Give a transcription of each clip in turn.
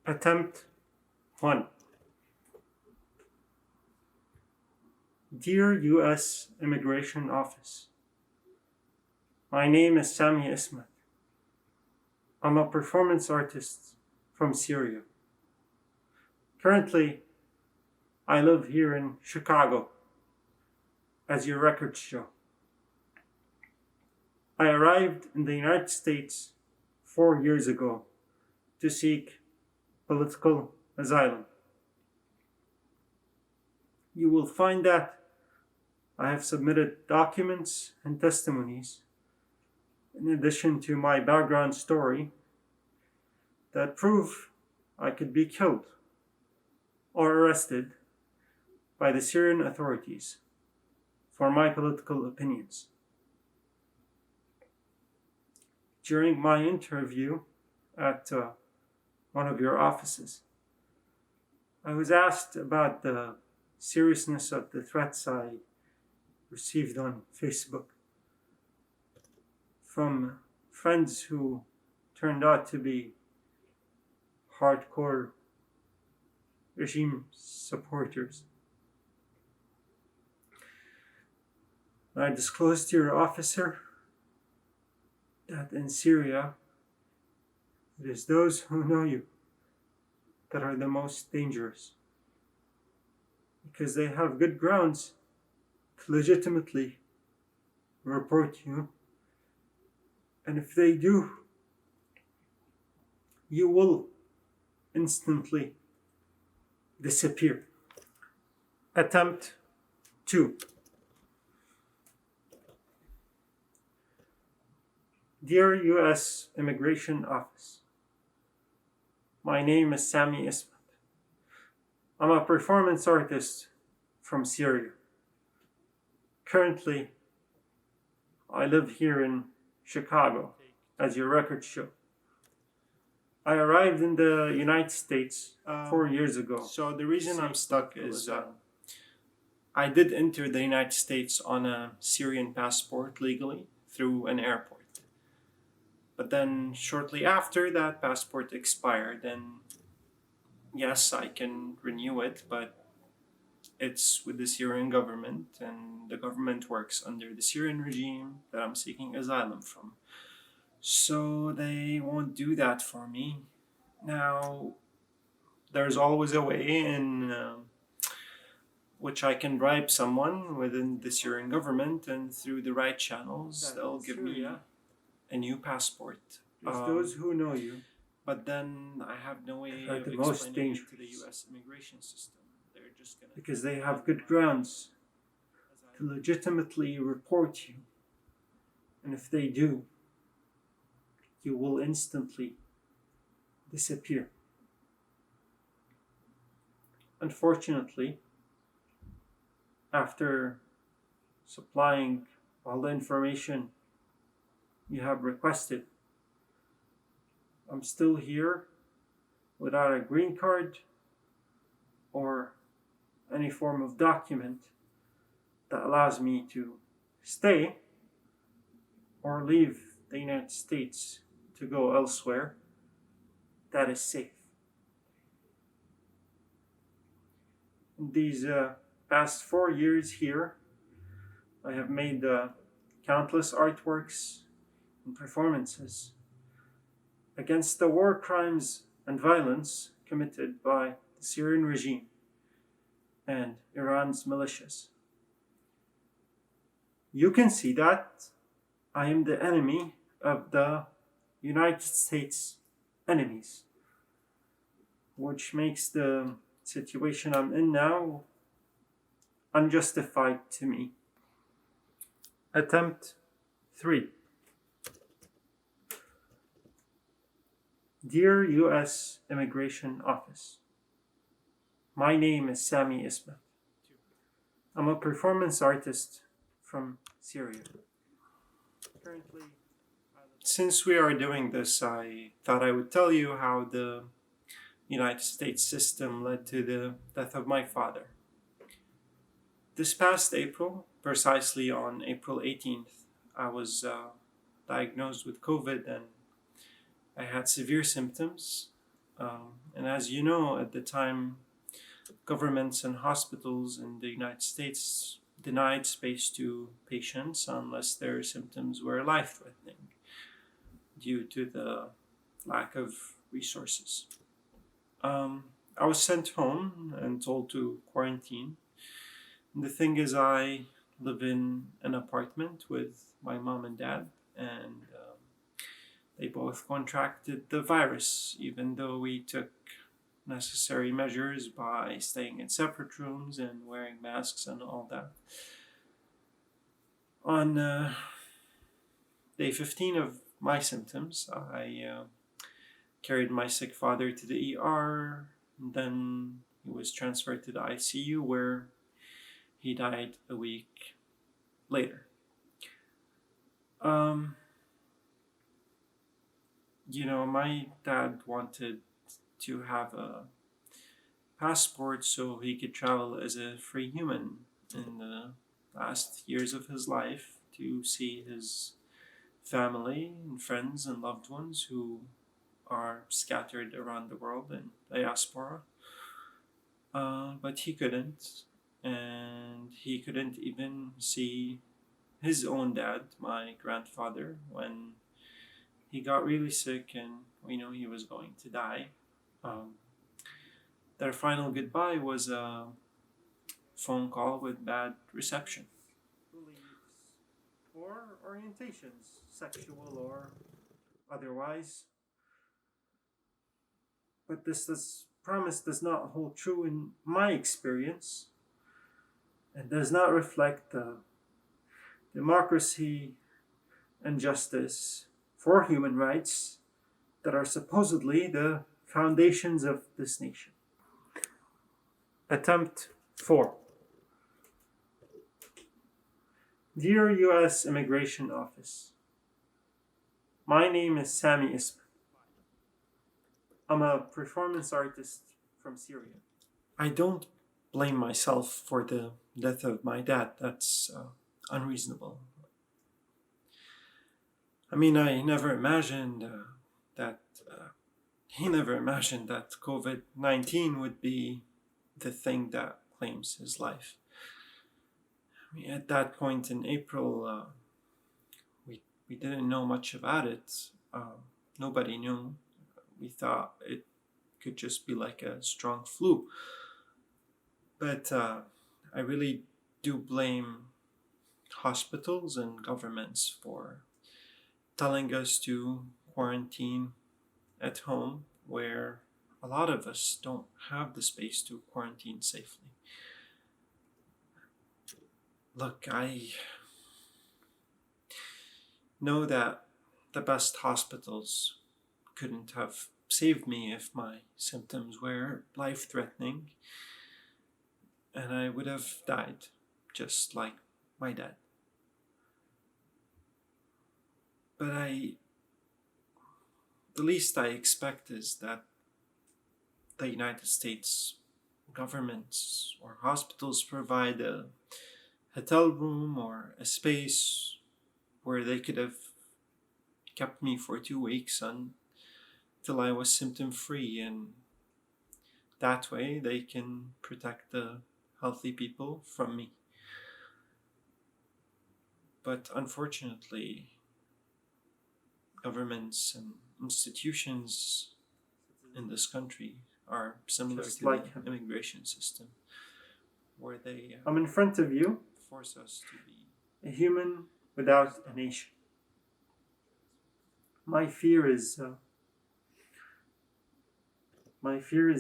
Attempt 1. Dear U.S. Immigration Office, my name is Sami Ismat. I'm a performance artist from Syria. Currently, I live here in Chicago, as your records show. I arrived in the United States 4 years ago to seek political asylum. You will find that I have submitted documents and testimonies, in addition to my background story, that prove I could be killed or arrested by the Syrian authorities for my political opinions. During my interview at one of your offices, I was asked about the seriousness of the threats I received on Facebook from friends who turned out to be hardcore regime supporters. I disclosed to your officer that in Syria, it is those who know you that are the most dangerous, because they have good grounds to legitimately report you, and if they do, you will instantly disappear. Attempt 2. Dear U.S. Immigration Office, my name is Sami Ismat. I'm a performance artist from Syria. Currently, I live here in Chicago, as your records show. I arrived in the United States 4 years ago. So the reason I'm stuck is I did enter the United States on a Syrian passport legally through an airport. But then shortly after that passport expired, and yes, I can renew it, but it's with the Syrian government, and the government works under the Syrian regime that I'm seeking asylum from. So they won't do that for me. Now, there's always a way in which I can bribe someone within the Syrian government, and through the right channels, they'll give me a new passport. It's those who know you. But then I have no way are of the most explaining it to the dangerous. U.S. immigration system. They're just gonna Because they have good grounds to legitimately report you. And if they do, you will instantly disappear. Unfortunately, after supplying all the information you have requested, I'm still here without a green card or any form of document that allows me to stay or leave the United States to go elsewhere that is safe. In these past 4 years here, I have made countless artworks and performances against the war crimes and violence committed by the Syrian regime and Iran's militias. You can see that I am the enemy of the United States enemies, which makes the situation I'm in now unjustified to me. Attempt 3. Dear U.S. Immigration Office, my name is Sami Ismat. I'm a performance artist from Syria. Currently, since we are doing this, I thought I would tell you how the United States system led to the death of my father. This past April, precisely on April 18th, I was diagnosed with COVID, and I had severe symptoms. And as you know, at the time, governments and hospitals in the United States denied space to patients unless their symptoms were life threatening due to the lack of resources. I was sent home and told to quarantine. And the thing is, I live in an apartment with my mom and dad, and they both contracted the virus, even though we took necessary measures by staying in separate rooms and wearing masks and all that. On day 15 of my symptoms, I carried my sick father to the ER. Then he was transferred to the ICU, where he died a week later. My dad wanted to have a passport so he could travel as a free human in the last years of his life to see his family and friends and loved ones who are scattered around the world in diaspora. But he couldn't, and he couldn't even see his own dad, my grandfather, when he got really sick and we knew he was going to die. Their final goodbye was a phone call with bad reception. Beliefs or orientations, sexual or otherwise. But this promise does not hold true in my experience and does not reflect the democracy and justice for human rights that are supposedly the foundations of this nation. Attempt 4. Dear U.S. Immigration Office, my name is Sami Ismat. I'm a performance artist from Syria. I don't blame myself for the death of my dad. That's unreasonable. I mean, I never imagined that he never imagined that COVID-19 would be the thing that claims his life. I mean, at that point in April, we didn't know much about it. Nobody knew. We thought it could just be like a strong flu. But I really do blame hospitals and governments for telling us to quarantine at home, where a lot of us don't have the space to quarantine safely. Look, I know that the best hospitals couldn't have saved me if my symptoms were life-threatening, and I would have died, just like my dad. But the least I expect is that the United States governments or hospitals provide a hotel room or a space where they could have kept me for 2 weeks until I was symptom free, and that way they can protect the healthy people from me. But unfortunately, governments and institutions in this country are similar Just to like the immigration system, where they I'm in front of you, force us to be a human without a nation. My fear is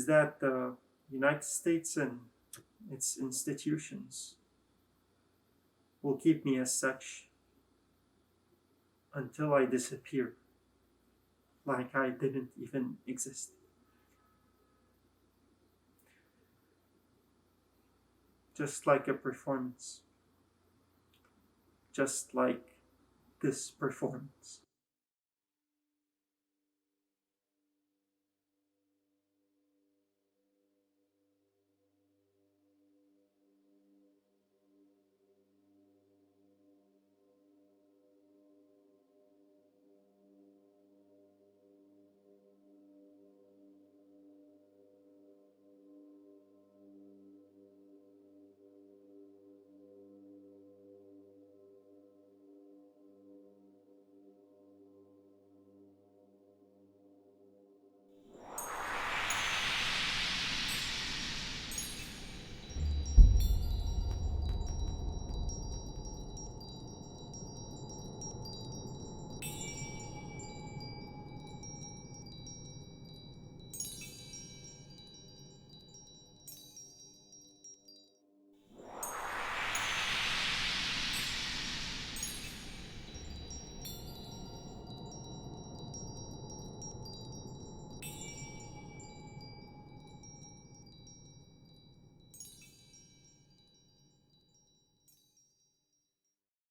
that the United States and its institutions will keep me as such until I disappear, like I didn't even exist. Just like a performance. Just like this performance.